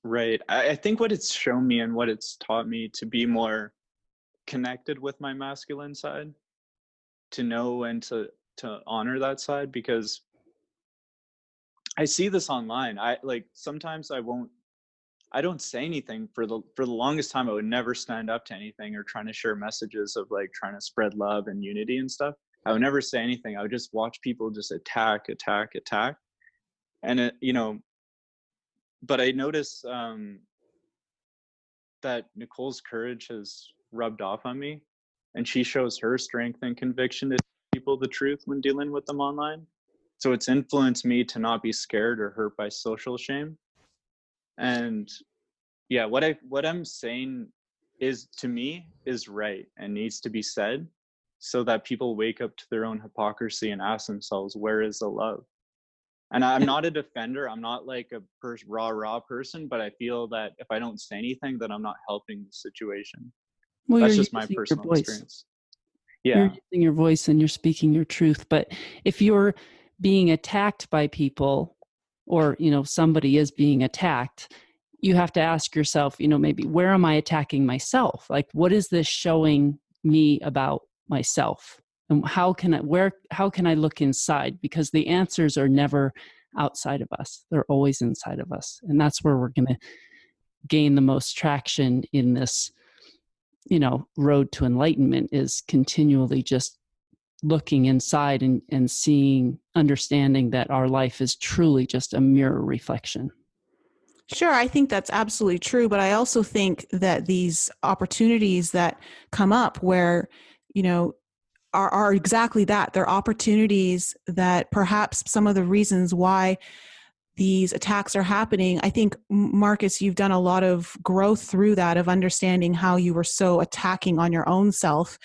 Speaker 3: Right. I think what it's shown me and what it's taught me to be more connected with my masculine side, to know and to honor that side, because I see this online. Sometimes I don't say anything for the longest time. I would never stand up to anything or trying to share messages of trying to spread love and unity and stuff. I would never say anything. I would just watch people just attack. And but I notice that Nicole's courage has rubbed off on me, and she shows her strength and conviction to tell people the truth when dealing with them online. So it's influenced me to not be scared or hurt by social shame. And yeah, what I'm saying is, to me, is right and needs to be said, so that people wake up to their own hypocrisy and ask themselves, where is the love? And I'm not a defender. I'm not like a raw person, but I feel that if I don't say anything, then I'm not helping the situation.
Speaker 1: Well,
Speaker 3: That's
Speaker 1: you're
Speaker 3: just my
Speaker 1: using your
Speaker 3: personal
Speaker 1: voice.
Speaker 3: experience.
Speaker 1: You're
Speaker 3: Yeah.
Speaker 1: using your voice and you're speaking your truth. But if you're being attacked by people, or, you know, somebody is being attacked, you have to ask yourself, you know, maybe, where am I attacking myself? Like, what is this showing me about myself? And how can I look inside? Because the answers are never outside of us. They're always inside of us. And that's where we're going to gain the most traction in this, you know, road to enlightenment, is continually just looking inside and seeing, understanding that our life is truly just a mirror reflection.
Speaker 2: Sure, I think that's absolutely true. But I also think that these opportunities that come up where, you know, are exactly that. They're opportunities that perhaps some of the reasons why these attacks are happening. I think, Marcus, you've done a lot of growth through that, of understanding how you were so attacking on your own self,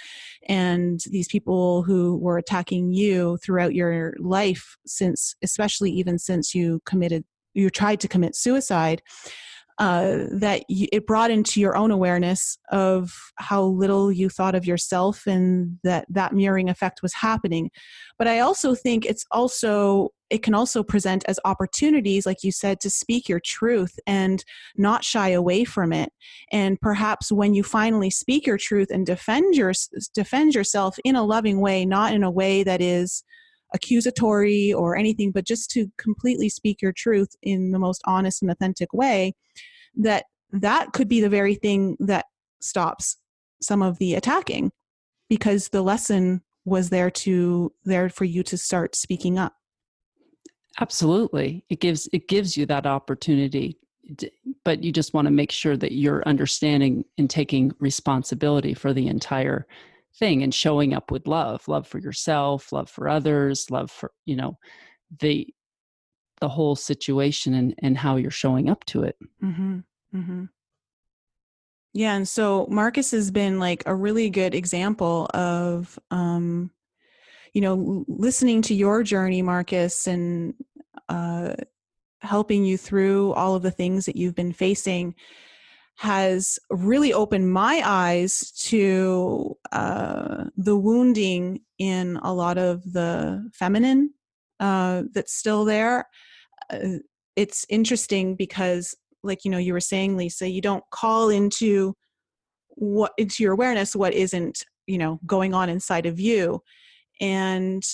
Speaker 2: and these people who were attacking you throughout your life, especially even since you tried to commit suicide. It brought into your own awareness of how little you thought of yourself, and that mirroring effect was happening. But I also think it can also present as opportunities, like you said, to speak your truth and not shy away from it. And perhaps when you finally speak your truth and defend yourself in a loving way, not in a way that is accusatory or anything, but just to completely speak your truth in the most honest and authentic way, that could be the very thing that stops some of the attacking, because the lesson was there for you to start speaking up.
Speaker 1: Absolutely. It gives you that opportunity, but you just want to make sure that you're understanding and taking responsibility for the entire thing, and showing up with love for yourself, love for others, love for, you know, the whole situation, and how you're showing up to it.
Speaker 2: Mm-hmm. Mm-hmm. Yeah. And so Marcus has been like a really good example of, listening to your journey, Marcus, and helping you through all of the things that you've been facing, has really opened my eyes to the wounding in a lot of the feminine that's still there. It's interesting because, like, you were saying, Lisa, you don't call into your awareness what isn't, going on inside of you. And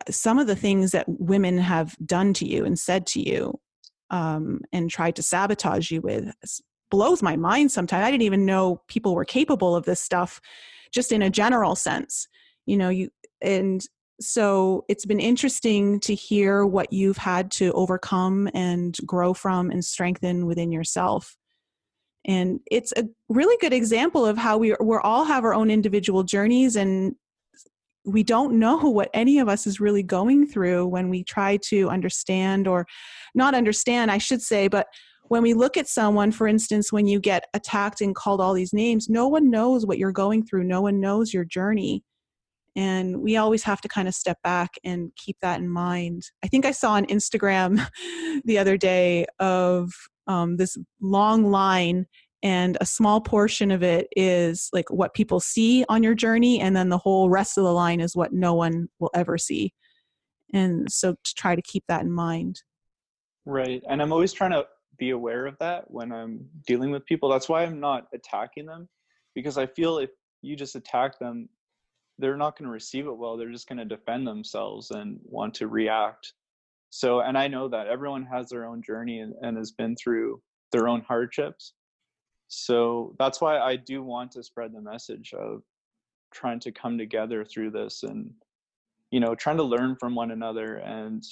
Speaker 2: some of the things that women have done to you and said to you, and tried to sabotage you with, blows my mind sometimes. I didn't even know people were capable of this stuff, just in a general sense, and so it's been interesting to hear what you've had to overcome and grow from and strengthen within yourself. And it's a really good example of how we all have our own individual journeys, and we don't know what any of us is really going through when we try to understand, or not understand, I should say. But when we look at someone, for instance, when you get attacked and called all these names, no one knows what you're going through. No one knows your journey. And we always have to kind of step back and keep that in mind. I think I saw on Instagram the other day of this long line, and a small portion of it is like what people see on your journey, and then the whole rest of the line is what no one will ever see. And so to try to keep that in mind.
Speaker 3: Right. And I'm always trying to be aware of that when I'm dealing with people. That's why I'm not attacking them, because I feel if you just attack them, they're not going to receive it well. They're just going to defend themselves and want to react. So, and I know that everyone has their own journey and has been through their own hardships. So that's why I do want to spread the message of trying to come together through this, and, trying to learn from one another. And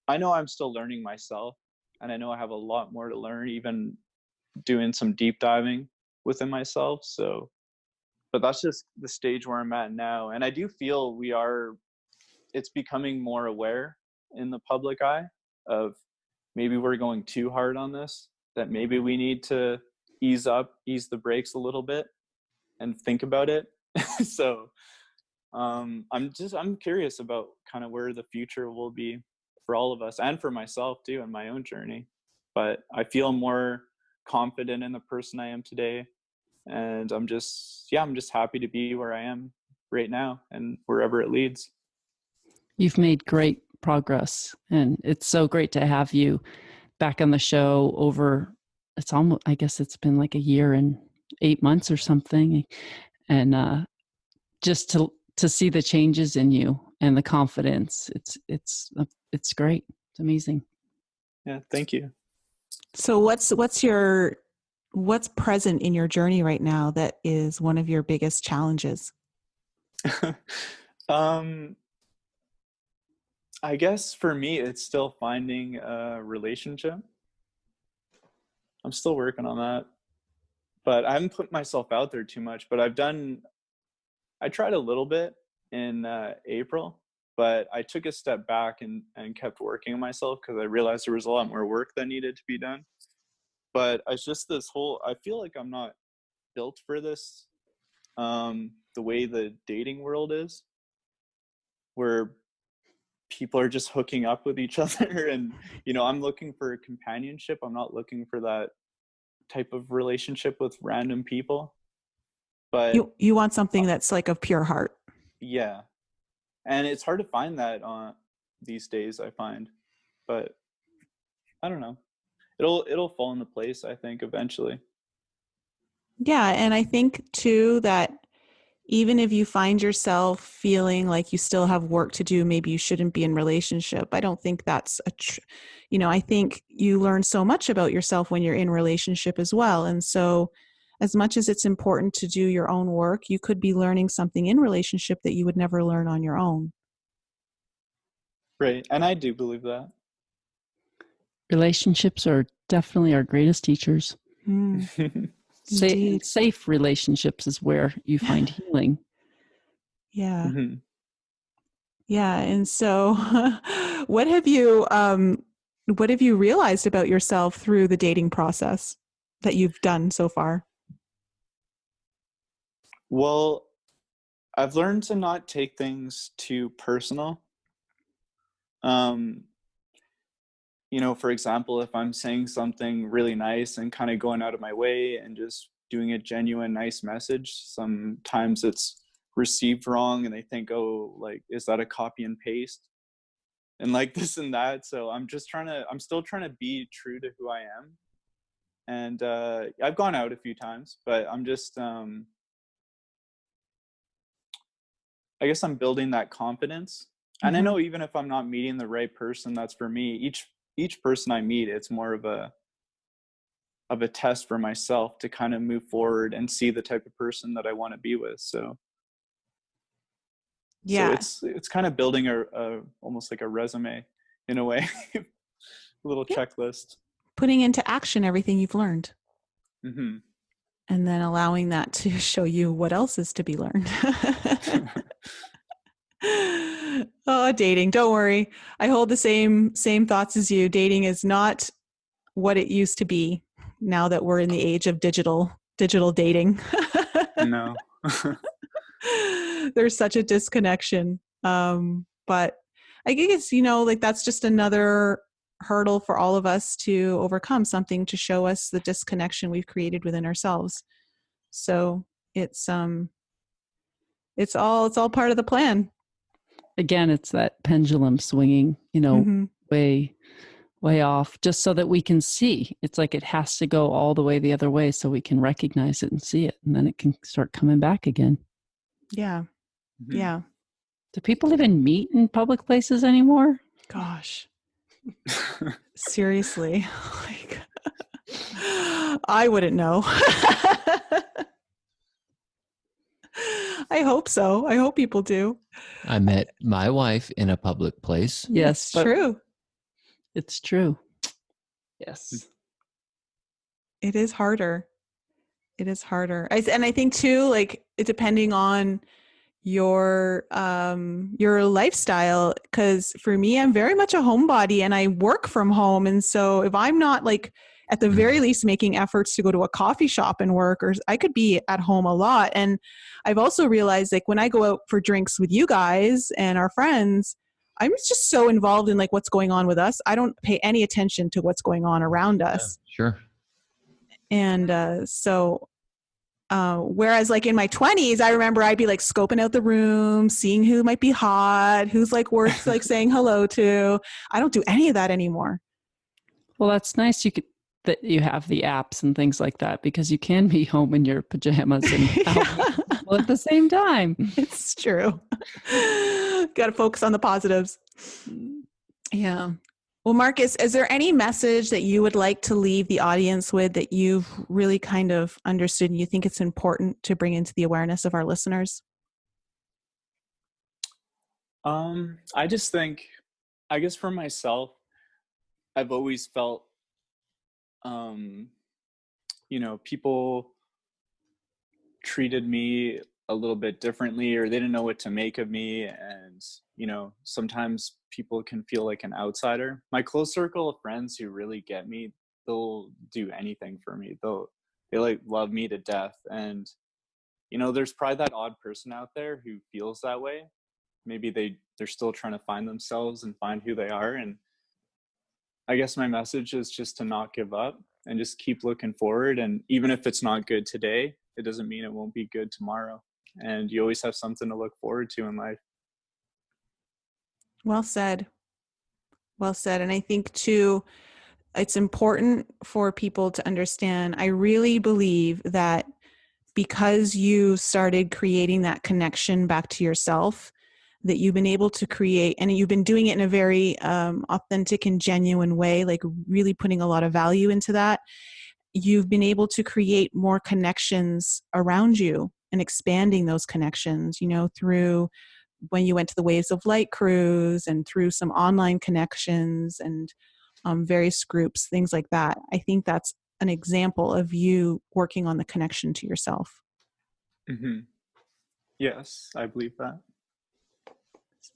Speaker 3: I know I'm still learning myself, and I know I have a lot more to learn, even doing some deep diving within myself. So, but that's just the stage where I'm at now. And I do feel it's becoming more aware in the public eye of maybe we're going too hard on this, that maybe we need to ease the brakes a little bit and think about it. So I'm curious about kind of where the future will be for all of us and for myself too in my own journey. But I feel more confident in the person I am today. And I'm just happy to be where I am right now and wherever it leads.
Speaker 1: You've made great progress, and it's so great to have you back on the show I guess it's been like a year and 8 months or something. And just to see the changes in you and the confidence, it's great. It's amazing.
Speaker 3: Yeah. Thank you. So
Speaker 2: what's present in your journey right now that is one of your biggest challenges?
Speaker 3: I guess for me, it's still finding a relationship. I'm still working on that, but I haven't put myself out there too much, but I tried a little bit in April, but I took a step back and kept working on myself because I realized there was a lot more work that needed to be done. But it's just I feel like I'm not built for this, the way the dating world is, where people are just hooking up with each other. And, I'm looking for companionship. I'm not looking for that type of relationship with random people. But
Speaker 2: you want something that's like of pure heart.
Speaker 3: Yeah. And it's hard to find that these days, I find. But I don't know. It'll fall into place, I think, eventually.
Speaker 2: Yeah. And I think too that even if you find yourself feeling like you still have work to do, maybe you shouldn't be in relationship. I don't think that's I think you learn so much about yourself when you're in relationship as well. And so as much as it's important to do your own work, you could be learning something in relationship that you would never learn on your own.
Speaker 3: Right. And I do believe that.
Speaker 1: Relationships are definitely our greatest teachers. Safe relationships is where you find healing.
Speaker 2: Yeah.
Speaker 3: Mm-hmm.
Speaker 2: Yeah. And so what have you realized about yourself through the dating process that you've done so far?
Speaker 3: Well, I've learned to not take things too personal. For example, if I'm saying something really nice and kind of going out of my way and just doing a genuine, nice message, sometimes it's received wrong and they think, oh, like, is that a copy and paste? And like this and that. So I'm still trying to be true to who I am. And I've gone out a few times, but I'm just, I guess I'm building that confidence. And I know even if I'm not meeting the right person that's for me, each person I meet, it's more of a test for myself to kind of move forward and see the type of person that I want to be with. So
Speaker 2: yeah,
Speaker 3: so it's kind of building a almost like a resume in a way, a little checklist. Putting
Speaker 2: into action everything you've learned.
Speaker 3: Mm-hmm.
Speaker 2: And then allowing that to show you what else is to be learned. Oh, dating. Don't worry. I hold the same thoughts as you. Dating is not what it used to be now that we're in the age of digital dating.
Speaker 3: No.
Speaker 2: There's such a disconnection. But I guess, that's just another hurdle for all of us to overcome, something to show us the disconnection we've created within ourselves. So it's all part of the plan.
Speaker 1: Again, it's that pendulum swinging, way off, just so that we can see. It's like it has to go all the way the other way so we can recognize it and see it, and then it can start coming back again.
Speaker 2: Yeah. Mm-hmm. Yeah.
Speaker 1: Do people even meet in public places anymore?
Speaker 2: Gosh. Seriously. I wouldn't know. I hope so. I hope people do.
Speaker 4: I met my wife in a public place.
Speaker 1: Yes.
Speaker 2: True.
Speaker 1: It's true. Yes.
Speaker 2: It is harder. It is harder. And I think too, like, it depending on your lifestyle, because for me, I'm very much a homebody and I work from home. And so if I'm not, like, at the very least making efforts to go to a coffee shop and work, or I could be at home a lot. And I've also realized, like, when I go out for drinks with you guys and our friends, I'm just so involved in, like, what's going on with us. I don't pay any attention to what's going on around us.
Speaker 4: Yeah, sure.
Speaker 2: And whereas, like, in my 20s, I remember I'd be, like, scoping out the room, seeing who might be hot, who's, like, worth, like, saying hello to. I don't do any of that anymore.
Speaker 1: Well, that's nice that you have the apps and things like that, because you can be home in your pajamas and out well, at the same time.
Speaker 2: It's true. Got to focus on the positives. Yeah. Well, Marcus, is there any message that you would like to leave the audience with that you've really kind of understood and you think it's important to bring into the awareness of our listeners?
Speaker 3: I just think, I guess for myself, I've always felt, people treated me a little bit differently, or they didn't know what to make of me. And, sometimes people can feel like an outsider. My close circle of friends who really get me, they'll do anything for me. They like love me to death. And, there's probably that odd person out there who feels that way. Maybe they're still trying to find themselves and find who they are. And I guess my message is just to not give up and just keep looking forward. And even if it's not good today, it doesn't mean it won't be good tomorrow. And you always have something to look forward to in life.
Speaker 2: Well said. Well said. And I think too, it's important for people to understand, I really believe that because you started creating that connection back to yourself, that you've been able to create, and you've been doing it in a very authentic and genuine way, like really putting a lot of value into that. You've been able to create more connections around you and expanding those connections, through when you went to the Waves of Light cruise and through some online connections and various groups, things like that. I think that's an example of you working on the connection to yourself.
Speaker 3: Mm-hmm. Yes, I believe that.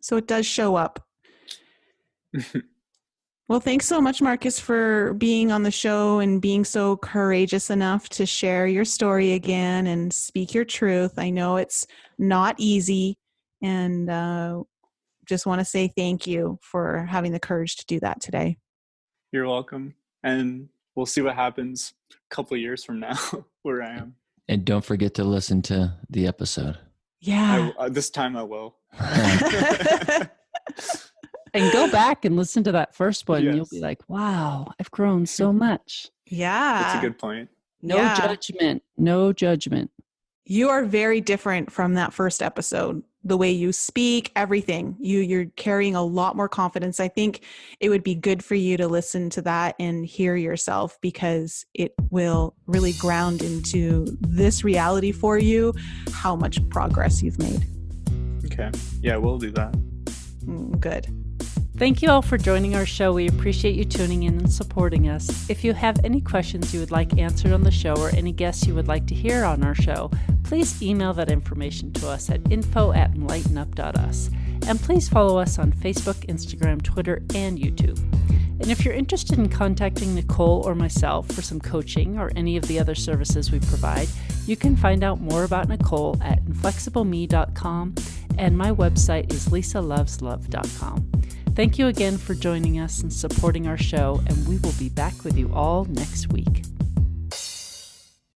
Speaker 2: So it does show up. Well, thanks so much, Marcus, for being on the show and being so courageous enough to share your story again and speak your truth. I know it's not easy, and just want to say thank you for having the courage to do that today.
Speaker 3: You're welcome. And we'll see what happens a couple of years from now where I am.
Speaker 4: And don't forget to listen to the episode.
Speaker 2: Yeah.
Speaker 3: This time I will.
Speaker 1: And go back and listen to that first one.
Speaker 3: Yes.
Speaker 1: And you'll be like, wow, I've grown so much.
Speaker 2: Yeah.
Speaker 3: That's a good point.
Speaker 1: No judgment. No judgment.
Speaker 2: You are very different from that first episode. The way you speak, everything. You're carrying a lot more confidence. I think it would be good for you to listen to that and hear yourself, because it will really ground into this reality for you, how much progress you've made.
Speaker 3: Okay. Yeah, we'll do that.
Speaker 2: Good.
Speaker 1: Thank you all for joining our show. We appreciate you tuning in and supporting us. If you have any questions you would like answered on the show, or any guests you would like to hear on our show, please email that information to us at info@enlightenup.us. And please follow us on Facebook, Instagram, Twitter, and YouTube. And if you're interested in contacting Nicole or myself for some coaching or any of the other services we provide, you can find out more about Nicole at inflexibleme.com, and my website is lisaloveslove.com. Thank you again for joining us and supporting our show, and we will be back with you all next week.